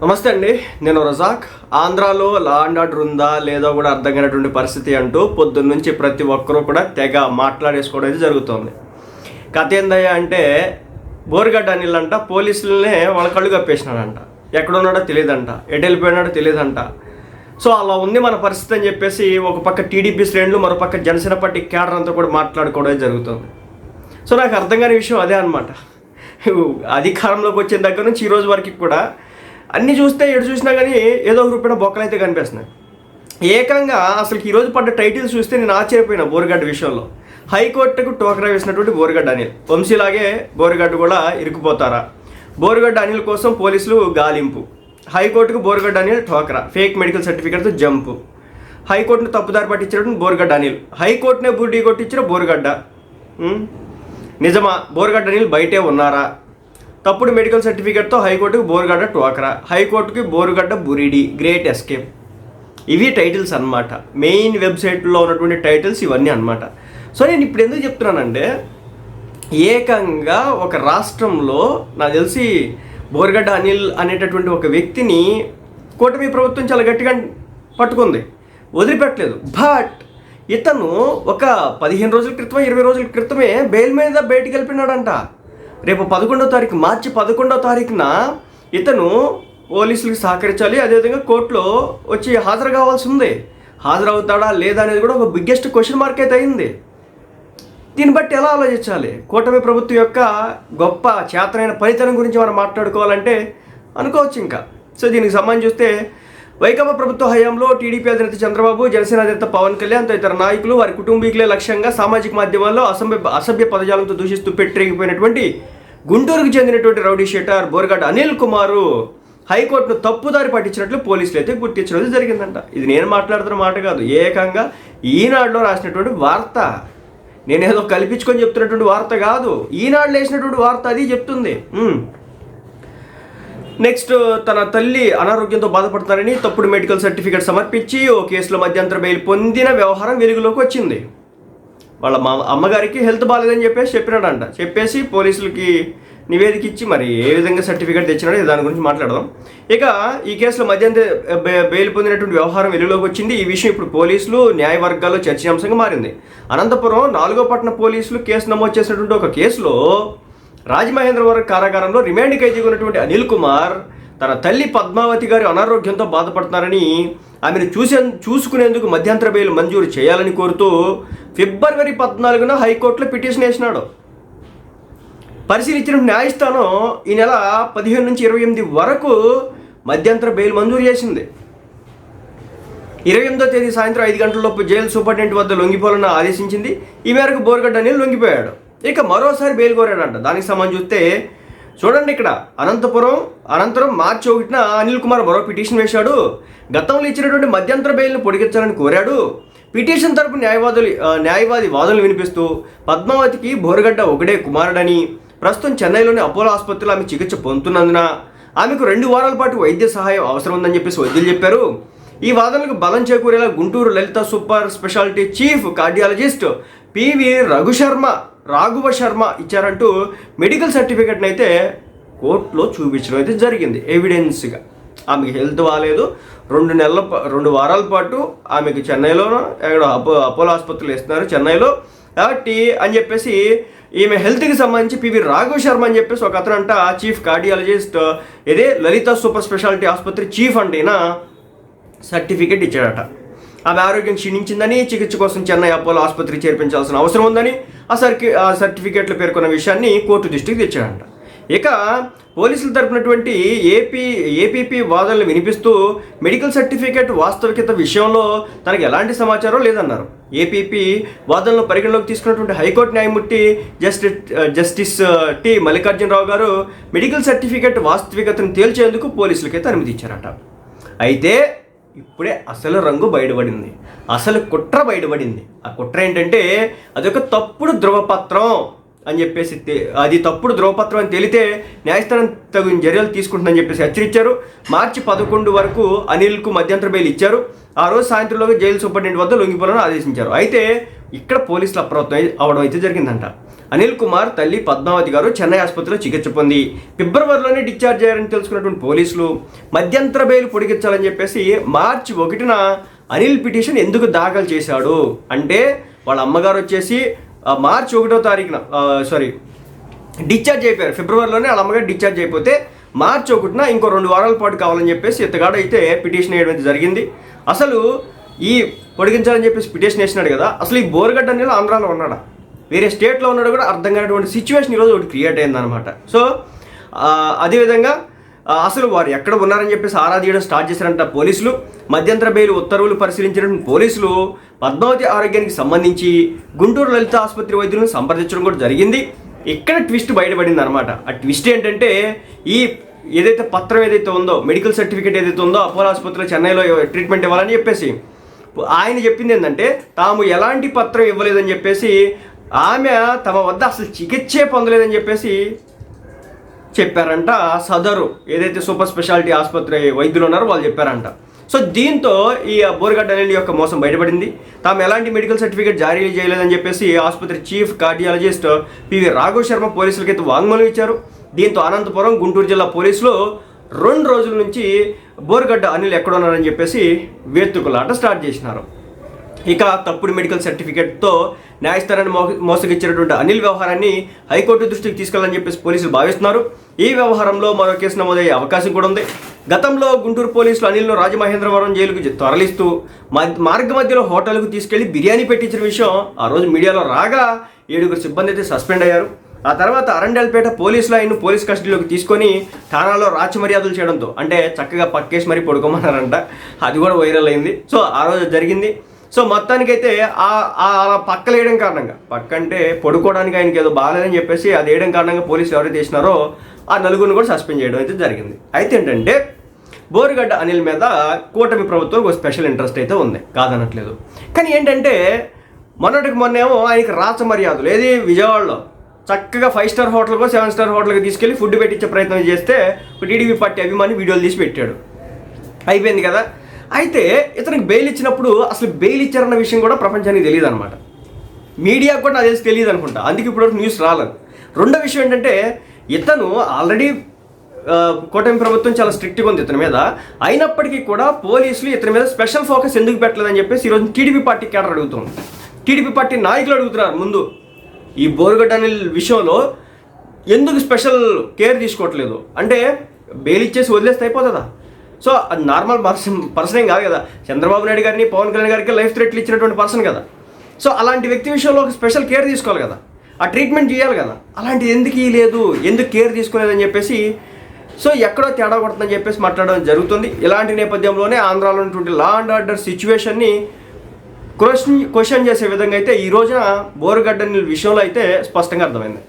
నమస్తే అండి, నేను రజాక్. ఆంధ్రాలో లా అండ్ ఆర్డర్ ఉందా లేదో కూడా అర్థం కానటువంటి పరిస్థితి అంటూ పొద్దున్న నుంచి ప్రతి ఒక్కరూ కూడా తెగ మాట్లాడేసుకోవడం అయితే జరుగుతుంది. కథ ఏందయ్యా అంటే, బోరుగడ్డ అనిల్ అంట పోలీసులనే వాళ్ళ కళ్ళు కప్పేసినాడంట. ఎక్కడున్నాడో తెలియదంట, ఎటు వెళ్ళిపోయినాడో తెలియదంట. సో అలా ఉంది మన పరిస్థితి అని చెప్పేసి ఒక పక్క టీడీపీ శ్రేణులు, మరో పక్క జనసేన పార్టీ క్యాడర్ అంతా కూడా మాట్లాడుకోవడం జరుగుతుంది. సో నాకు అర్థం కాని విషయం అదే అనమాట. అధికారంలోకి వచ్చిన దగ్గర నుంచి ఈ రోజు వరకు కూడా అన్నీ చూస్తే ఎటు చూసినా కానీ ఏదో ఒక రూపాయన బొక్కలైతే కనిపిస్తున్నాయి. ఏకంగా అసలు ఈరోజు పడ్డ టైటిల్స్ చూస్తే నేను ఆశ్చర్యపోయినా. బోరుగడ్డ విషయంలో హైకోర్టుకు టోకరా వేసినటువంటి బోరుగడ్డ అనిల్, వంశీలాగే బోరుగడ్డ కూడా ఇరుక్కుపోతారా? బోరుగడ్డ అనిల్ కోసం పోలీసులు గాలింపు, హైకోర్టుకు బోరుగడ్డ అనిల్ టోకరా, ఫేక్ మెడికల్ సర్టిఫికేట్తో జంపు, హైకోర్టును తప్పుదారి పట్టించినటువంటి బోరుగడ్డ అనిల్, హైకోర్టునే బుడ్డీ కొట్టించిన బోరుగడ్డ. నిజమా? బోరుగడ్డ అనిల్ బయటే ఉన్నారా? తప్పుడు మెడికల్ సర్టిఫికేట్తో హైకోర్టుకు బోరుగడ్డ టోకరా, హైకోర్టుకి బోరుగడ్డ బురిడి, గ్రేట్ ఎస్కేప్. ఇవి టైటిల్స్ అనమాట. మెయిన్ వెబ్సైట్లో ఉన్నటువంటి టైటిల్స్ ఇవన్నీ అనమాట. సో నేను ఇప్పుడు ఎందుకు చెప్తున్నానంటే, ఏకంగా ఒక రాష్ట్రంలో నాకు తెలిసి బోరుగడ్డ అనిల్ అనేటటువంటి ఒక వ్యక్తిని కూటమి ప్రభుత్వం చాలా గట్టిగా పట్టుకుంది, వదిలిపెట్టలేదు. బట్ ఇతను ఒక 15 రోజుల క్రితం 20 రోజుల క్రితమే బెయిల్ మీద బయటికి వెళ్ళిపోయినాడంట. రేపు 11వ తారీఖు, మార్చి 11వ తారీఖున ఇతను పోలీసులకు సహకరించాలి, అదేవిధంగా కోర్టులో వచ్చి హాజరు కావాల్సి ఉంది. హాజరవుతాడా లేదా అనేది కూడా ఒక బిగ్గెస్ట్ క్వశ్చన్ మార్క్ అయితే అయింది. దీన్ని బట్టి ఎలా ఆలోచించాలి? కూటమి ప్రభుత్వం యొక్క గొప్ప చేతనైన పనితనం గురించి మనం మాట్లాడుకోవాలంటే అనుకోవచ్చు ఇంకా. సో దీనికి సంబంధించి చూస్తే, వైకాపా ప్రభుత్వ హయాంలో టీడీపీ అధినేత చంద్రబాబు, జనసేన అధినేత పవన్ కళ్యాణ్ తదితర నాయకులు వారి కుటుంబీకులే లక్ష్యంగా సామాజిక మాధ్యమాల్లో అసభ్య పదజాలంతో దూషిస్తూ పెట్టిరిగిపోయినటువంటి గుంటూరుకు చెందినటువంటి రౌడీ షీటర్ బోరుగడ్డ అనిల్ కుమారు హైకోర్టును తప్పుదారి పట్టించినట్లు పోలీసులు అయితే గుర్తించడం జరిగిందంట. ఇది నేను మాట్లాడుతున్న మాట కాదు, ఏకంగా ఈనాడులో రాసినటువంటి వార్త. నేనేదో కల్పించుకొని చెప్తున్నటువంటి వార్త కాదు, ఈనాడులో వేసినటువంటి వార్త అది చెప్తుంది. నెక్స్ట్, తన తల్లి అనారోగ్యంతో బాధపడతారని తప్పుడు మెడికల్ సర్టిఫికేట్ సమర్పించి ఓ కేసులో మధ్యంతర బెయిల్ పొందిన వ్యవహారం వెలుగులోకి వచ్చింది. వాళ్ళ అమ్మగారికి హెల్త్ బాగాలేదని చెప్పినాడంట. చెప్పేసి పోలీసులకి నివేదిక ఇచ్చి మరి ఏ విధంగా సర్టిఫికేట్ తెచ్చినాడో దాని గురించి మాట్లాడదాం. ఇక ఈ కేసులో మధ్యంతర బెయిల్ పొందినటువంటి వ్యవహారం వెలుగులోకి వచ్చింది. ఈ విషయం ఇప్పుడు పోలీసులు, న్యాయవర్గాల్లో చర్చనీయాంశంగా మారింది. అనంతపురం 4వ పట్టణ పోలీసులు కేసు నమోదు చేసినటువంటి ఒక కేసులో రాజమహేంద్రవరం కారాగారంలో రిమాండ్ ఖైదీగా ఉన్నటువంటి అనిల్ కుమార్ తన తల్లి పద్మావతి గారి అనారోగ్యంతో బాధపడుతున్నారని, ఆమెను చూసుకునేందుకు మధ్యంతర బెయిల్ మంజూరు చేయాలని కోరుతూ ఫిబ్రవరి 14న హైకోర్టులో పిటిషన్ వేసినాడు. పరిశీలించిన న్యాయస్థానం ఈ నెల 15 నుంచి 28 వరకు మధ్యంతర బెయిల్ మంజూరు చేసింది. 28వ తేదీ సాయంత్రం 5 గంటలలోపు జైలు సూపరింటెండెంట్ వద్ద లొంగిపోవాలని ఆదేశించింది. ఈ మేరకు బోరుగడ్డ అనిల్ లొంగిపోయాడు. ఇక మరోసారి బెయిల్ కోరాడంట. దానికి సంబంధించి చూస్తే చూడండి, ఇక్కడ అనంతరం మార్చి 1న అనిల్ కుమార్ మరో పిటిషన్ వేశాడు. గతంలో ఇచ్చినటువంటి మధ్యంతర బెయిల్ను పొడిగించాలని కోరాడు. పిటిషన్ తరపు న్యాయవాది వాదనలు వినిపిస్తూ పద్మావతికి బోరుగడ్డ ఒకడే కుమారుడని, ప్రస్తుతం చెన్నైలోని అపోలో ఆసుపత్రిలో ఆమె చికిత్స పొందుతున్నందున ఆమెకు 2 వారాల పాటు వైద్య సహాయం అవసరం ఉందని చెప్పేసి వైద్యులు చెప్పారు. ఈ వాదనలకు బలం చేకూరేలా Guntur Lalitha super speciality chief cardiologist PV Raghava Sharma ఇచ్చారంటూ మెడికల్ సర్టిఫికేట్ని అయితే కోర్టులో చూపించడం అయితే జరిగింది ఎవిడెన్స్గా. ఆమెకి హెల్త్ బాగాలేదు, 2 వారాల పాటు ఆమెకు చెన్నైలోనో ఎక్కడ అపోలో ఆసుపత్రులు ఇస్తున్నారు చెన్నైలో కాబట్టి అని చెప్పేసి ఈమె హెల్త్కి సంబంధించి పివి రాఘవ శర్మ అని చెప్పేసి ఒక అతనంట చీఫ్ కార్డియాలజిస్ట్, ఇదే లలిత సూపర్ స్పెషాలిటీ ఆసుపత్రి చీఫ్ అంటే సర్టిఫికేట్ ఇచ్చాడట. ఆమె ఆరోగ్యం క్షీణించిందని, చికిత్స కోసం చెన్నై అపోలో ఆసుపత్రికి చేర్పించాల్సిన అవసరం ఉందని ఆ సర్టిఫికేట్లు పేర్కొన్న విషయాన్ని కోర్టు దృష్టికి తెచ్చాడంట. ఇక పోలీసులు తరపునటువంటి ఏపీపీ వాదనలు వినిపిస్తూ మెడికల్ సర్టిఫికేట్ వాస్తవికత విషయంలో తనకు ఎలాంటి సమాచారం లేదన్నారు. ఏపీపీ వాదనలు పరిగణలోకి తీసుకున్నటువంటి హైకోర్టు న్యాయమూర్తి జస్టిస్ టి మల్లికార్జునరావు గారు మెడికల్ సర్టిఫికేట్ వాస్తవికతను తేల్చేందుకు పోలీసులకైతే అనుమతి ఇచ్చారట. అయితే ఇప్పుడే అసలు రంగు బయటపడింది, అసలు కుట్ర బయటపడింది. ఆ కుట్ర ఏంటంటే, అదొక తప్పుడు ధృవపత్రం అని చెప్పేసి, అది తప్పుడు ధృవపత్రం అని తేలితే న్యాయస్థానం తగిన చర్యలు తీసుకుంటుందని చెప్పేసి హెచ్చరించారు. మార్చి 11 వరకు అనిల్కు మధ్యంతర బెయిల్ ఇచ్చారు. ఆ రోజు సాయంత్రంలోగా జైలు సూపరింటెండెంట్ వద్ద లొంగిపోవాలని ఆదేశించారు. అయితే ఇక్కడ పోలీసులు అప్రమత్తం అవడం అయితే జరిగిందంట. అనిల్ కుమార్ తల్లి పద్మావతి గారు చెన్నై ఆసుపత్రిలో చికిత్స పొంది ఫిబ్రవరిలోనే డిశ్చార్జ్ అయ్యారని తెలుసుకున్నటువంటి పోలీసులు మధ్యంతర బెయిల్ పొడిగించాలని చెప్పేసి మార్చి 1న అనిల్ పిటిషన్ ఎందుకు దాఖలు చేశాడు అంటే, వాళ్ళ అమ్మగారు వచ్చేసి మార్చి 1వ తారీఖున డిశ్చార్జ్ అయిపోయారు. ఫిబ్రవరిలోనే వాళ్ళ అమ్మగారు డిశ్చార్జ్ అయిపోతే మార్చి 1న ఇంకో 2 వారాల పాటు కావాలని చెప్పేసి ఇతగాడు అయితే పిటిషన్ వేయడం జరిగింది. అసలు ఈ పొడిగించాలని చెప్పేసి పిటిషన్ వేసినాడు కదా, అసలు ఈ బోరగడ్డ అనేది ఆంధ్రాలో ఉన్నాడా, వేరే స్టేట్లో ఉన్నాడు కూడా అర్థం కానటువంటి సిచ్యువేషన్ ఈరోజు ఒకటి క్రియేట్ అయిందనమాట. సో అదేవిధంగా అసలు వారు ఎక్కడ ఉన్నారని చెప్పేసి ఆరా తీయడం స్టార్ట్ చేశారంట పోలీసులు. మధ్యంతర బెయిల్ ఉత్తర్వులు పరిశీలించినటువంటి పోలీసులు పద్మావతి ఆరోగ్యానికి సంబంధించి గుంటూరు లలిత ఆసుపత్రి వైద్యులను సంప్రదించడం కూడా జరిగింది. ఇక్కడ ట్విస్ట్ బయటపడింది అనమాట. ఆ ట్విస్ట్ ఏంటంటే, ఈ ఏదైతే పత్రం ఏదైతే ఉందో, మెడికల్ సర్టిఫికేట్ ఏదైతే ఉందో అపోలో ఆసుపత్రిలో చెన్నైలో ట్రీట్మెంట్ ఇవ్వాలని చెప్పేసి ఆయన చెప్పింది ఏంటంటే, తాము ఎలాంటి పత్రం ఇవ్వలేదని చెప్పేసి, ఆమె తమ వద్ద అసలు చికిత్సే పొందలేదని చెప్పేసి చెప్పారంట. సదరు ఏదైతే సూపర్ స్పెషాలిటీ ఆసుపత్రి వైద్యులు ఉన్నారో వాళ్ళు చెప్పారంట. సో దీంతో ఈ బోరగడ్డ అనిల్ యొక్క మోసం బయటపడింది. తాము ఎలాంటి మెడికల్ సర్టిఫికేట్ జారీ చేయలేదని చెప్పేసి ఆసుపత్రి chief cardiologist PV Raghav Sharma పోలీసులకైతే వాంగ్మూలం ఇచ్చారు. దీంతో అనంతపురం, గుంటూరు జిల్లా పోలీసులు 2 రోజుల నుంచి బోరగడ్డ అనిల్ ఎక్కడున్నారని చెప్పేసి వేతుకులాట స్టార్ట్ చేసినారు. ఇక తప్పుడు మెడికల్ సర్టిఫికేట్తో న్యాయస్థానాన్ని మోసగిచ్చినటువంటి అనిల్ వ్యవహారాన్ని హైకోర్టు దృష్టికి తీసుకెళ్లాలని చెప్పేసి పోలీసులు భావిస్తున్నారు. ఈ వ్యవహారంలో మరో కేసు నమోదయ్యే అవకాశం కూడా ఉంది. గతంలో గుంటూరు పోలీసులు అనిల్ను రాజమహేంద్రవరం జైలుకు తరలిస్తూ మార్గ మధ్యలో హోటల్కు తీసుకెళ్లి బిర్యానీ పెట్టించిన విషయం ఆ రోజు మీడియాలో రాగా 7 సిబ్బంది అయితే సస్పెండ్ అయ్యారు. ఆ తర్వాత అరండల్పేట పోలీసులు ఆయన పోలీస్ కస్టడీలోకి తీసుకొని ఠానాలో రాచి మర్యాదలు చేయడంతో, అంటే చక్కగా పక్కేసి మరీ పడుకోమన్నారంట, అది కూడా వైరల్ అయింది. సో ఆ రోజు జరిగింది. సో మొత్తానికైతే అలా పక్కలు వేయడం కారణంగా, పక్క అంటే పడుకోవడానికి ఆయనకి ఏదో బాగాలేదని చెప్పేసి అది వేయడం కారణంగా పోలీసులు ఎవరైతే చేసినారో ఆ 4 కూడా సస్పెండ్ చేయడం అయితే జరిగింది. అయితే ఏంటంటే, బోరగడ్డ అనిల్ మీద కూటమి ప్రభుత్వం ఒక స్పెషల్ ఇంట్రెస్ట్ అయితే ఉంది, కాదనట్లేదు. కానీ ఏంటంటే, మొన్నేమో ఆయనకి రాచ మర్యాదలు ఏది విజయవాడలో చక్కగా 5 స్టార్ హోటల్కో 7 స్టార్ హోటల్కి తీసుకెళ్ళి ఫుడ్ పెట్టించే ప్రయత్నం చేస్తే టీడీపీ పార్టీ అభిమాని వీడియోలు తీసి పెట్టాడు, అయిపోయింది కదా. అయితే ఇతనికి బెయిల్ ఇచ్చినప్పుడు అసలు బెయిల్ ఇచ్చారన్న విషయం కూడా ప్రపంచానికి తెలియదు అనమాట. మీడియాకు కూడా అది తెలియదు అనుకుంటా, అందుకే ఇప్పుడు న్యూస్ రాలేదు. రెండో విషయం ఏంటంటే, ఇతను ఆల్రెడీ కూటమి ప్రభుత్వం చాలా స్ట్రిక్ట్గా ఉంది ఇతని మీద, అయినప్పటికీ కూడా పోలీసులు ఇతని మీద స్పెషల్ ఫోకస్ ఎందుకు పెట్టలేదని చెప్పేసి ఈరోజు టీడీపీ పార్టీ కేడర్ అడుగుతుంది. టీడీపీ పార్టీ నాయకులు అడుగుతున్నారు, ముందు ఈ బోరగడ్డ అనిల్ విషయంలో ఎందుకు స్పెషల్ కేర్ తీసుకోవట్లేదు అంటే, బెయిల్ ఇచ్చేసి వదిలేస్తే అయిపోతుందా? సో అది నార్మల్ పర్సన్ ఏం కాదు కదా. చంద్రబాబు నాయుడు గారిని, పవన్ కళ్యాణ్ గారికి లైఫ్ థ్రెట్లు ఇచ్చినటువంటి పర్సన్ కదా. సో అలాంటి వ్యక్తి విషయంలో ఒక స్పెషల్ కేర్ తీసుకోవాలి కదా, ఆ ట్రీట్మెంట్ చేయాలి కదా. అలాంటిది ఎందుకు లేదు, ఎందుకు కేర్ తీసుకోలేదని చెప్పేసి సో ఎక్కడో తేడా కొడుతుందని చెప్పేసి మాట్లాడడం జరుగుతుంది. ఇలాంటి నేపథ్యంలోనే ఆంధ్రాలో ఉన్నటువంటి లా అండ్ ఆర్డర్ సిచ్యువేషన్ని క్వశ్చన్ చేసే విధంగా అయితే ఈ రోజున బోరగడ్డ విషయంలో అయితే స్పష్టంగా అర్థమైంది.